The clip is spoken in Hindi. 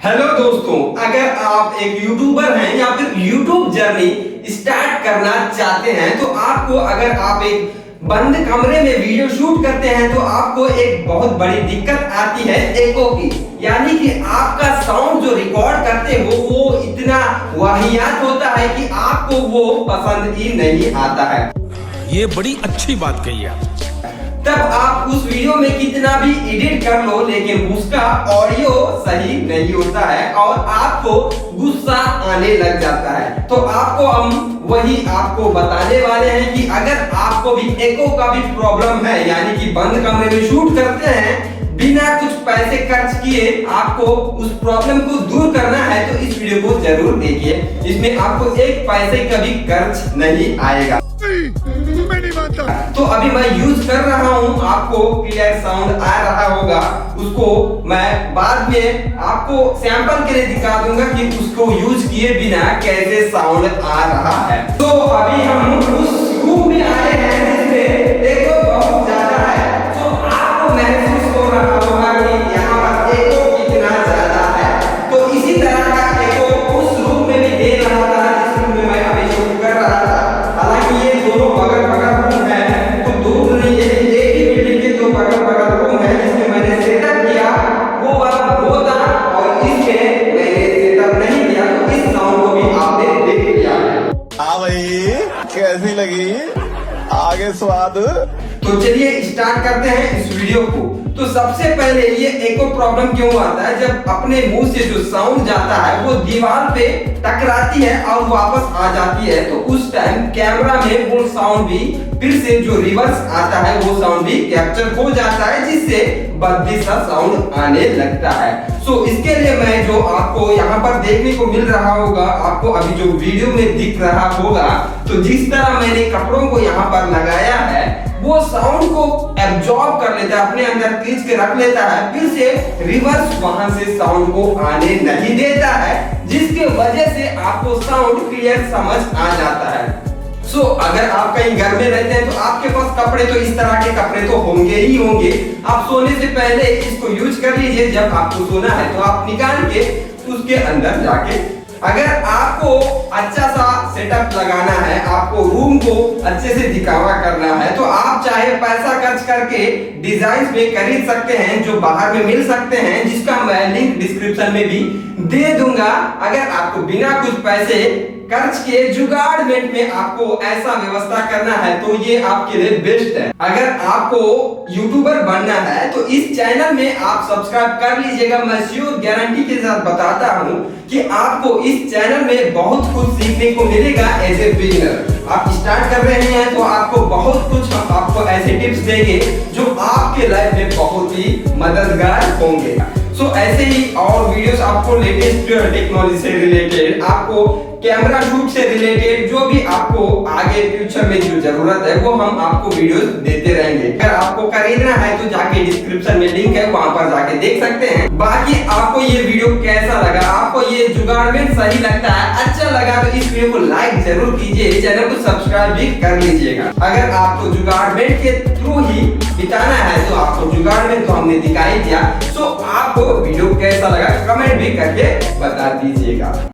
हेलो दोस्तों, अगर आप एक यूट्यूबर हैं या फिर यूट्यूब जर्नी स्टार्ट करना चाहते हैं तो आपको अगर आप एक बंद कमरे में वीडियो शूट करते हैं तो आपको एक बहुत बड़ी दिक्कत आती है एको की। यानी कि आपका साउंड जो रिकॉर्ड करते हो वो इतना वाहियात होता है कि आपको वो पसंद ही नहीं आता है। ये बड़ी अच्छी बात कही है। तब आप उस वीडियो में कितना भी एडिट कर लो लेकिन उसका ऑडियो सही नहीं होता है और आपको गुस्सा आने लग जाता है। तो आपको हम वही आपको बताने वाले हैं कि अगर आपको भी एको का भी प्रॉब्लम है, यानी कि बंद कमरे में शूट करते हैं बिना कुछ पैसे खर्च किए, आपको उस प्रॉब्लम को दूर करना है तो इस वीडियो को जरूर देखिए। इसमें आपको एक पैसे का भी खर्च नहीं आएगा। मैं नहीं मानता। तो अभी मैं यूज कर रहा हूँ, आपको क्लियर साउंड आ रहा होगा। उसको मैं बाद में आपको सैंपल के लिए दिखा दूंगा कि उसको यूज किए बिना कैसे साउंड आ रहा है। तो अभी हम उस रूम में आए हैं जिसमें एको बहुत ज्यादा है। तो आपको महसूस हो रहा होगा कि यहाँ पर एको कितना ज्यादा है। तो इसी तरह का एको उस रूम में भी दे रहा था जिस रूम में मैं अभी शूट कर रहा था। हालांकि ये दोनों बगल बगल रूम है, तो दूर नहीं है, एक ही बिल्डिंग के दो बगल बगल रूम है। जिसमें मैंने सेटअप किया वो वाला वो था और इसमें मैंने सेटअप नहीं किया, तो इस साउंड को भी आपने देख लिया। हाँ भाई, कैसी लगी आगे स्वाद? तो चलिए स्टार्ट करते हैं इस वीडियो को। तो सबसे पहले ये एको प्रॉब्लम क्यों आता है? जब अपने मुंह से जो साउंड जाता है वो दीवार पे टकराती है और वापस आ जाती है, तो उस टाइम कैमरा में वो साउंड भी फिर से जो रिवर्स आता है वो साउंड भी कैप्चर हो जाता है, जिससे बद्दी सा साउंड आने लगता है। सो इसके लिए मैं जो आपको यहाँ पर देखने को मिल रहा होगा, आपको अभी जो वीडियो में दिख रहा होगा, तो जिस तरह मैंने कपड़ों को यहाँ पर लगाया है वो साउंड को एब्जॉर्ब कर लेता है, अपने अंदर खींच के रख लेता है, फिर से रिवर्स वहां से साउंड को आने नहीं देता है, जिसके वजह से आपको साउंड क्लियर समझ आ जाता है। सो अगर आप कहीं घर में रहते हैं तो आपके पास कपड़े तो इस तरह के कपड़े तो होंगे ही होंगे। आप सोने से पहले इसको यूज कर लीजिए। जब आपको सोना है तो आप निकाल के उसके अंदर जाके, अगर आपको अच्छा सा सेटअप लगाना है, आपको रूम को अच्छे से दिखावा करना है, तो आप चाहे पैसा खर्च करके डिजाइन में खरीद सकते हैं जो बाहर में मिल सकते हैं, जिसका मैं लिंक डिस्क्रिप्शन में भी दे दूंगा। अगर आपको बिना कुछ पैसे खर्च के जुगाड़मेंट में आपको ऐसा व्यवस्था करना है तो ये आपके लिए बेस्ट है। अगर आपको यूट्यूबर बनना है तो इस चैनल में आप सब्सक्राइब कर लीजिएगा। मैं श्योर गारंटी के साथ बताता हूँ कि आपको इस चैनल में बहुत कुछ सीखने को मिलेगा एज ए बिगिनर। आप स्टार्ट कर रहे हैं तो आपको बहुत कुछ आपको ऐसे टिप्स देंगे जो आपके लाइफ में बहुत ही मददगार होंगे। सो ऐसे ही और वीडियोस आपको लेटेस्ट टेक्नोलॉजी से रिलेटेड, आपको कैमरा शूट से रिलेटेड जो भी आपको आगे फ्यूचर में जो जरूरत है वो हम आपको वीडियोस देते रहेंगे। अगर आपको खरीदना है तो जाके डिस्क्रिप्शन में लिंक है, वहां पर जाके देख सकते हैं। बाकी आपको ये वीडियो कैसा लगा, आपको ये जुगाड़मेंट सही लगता है, अच्छा लगा तो इस वीडियो को लाइक जरूर कीजिए, चैनल को सब्सक्राइब भी कर लीजिएगा। अगर आपको जुगाड़मेंट के थ्रू ही बिताना है तो आपको जुगाड़मेंट तो हमने दिखाई दिया। सो आपको वीडियो कैसा लगा कमेंट भी करके बता दीजिएगा।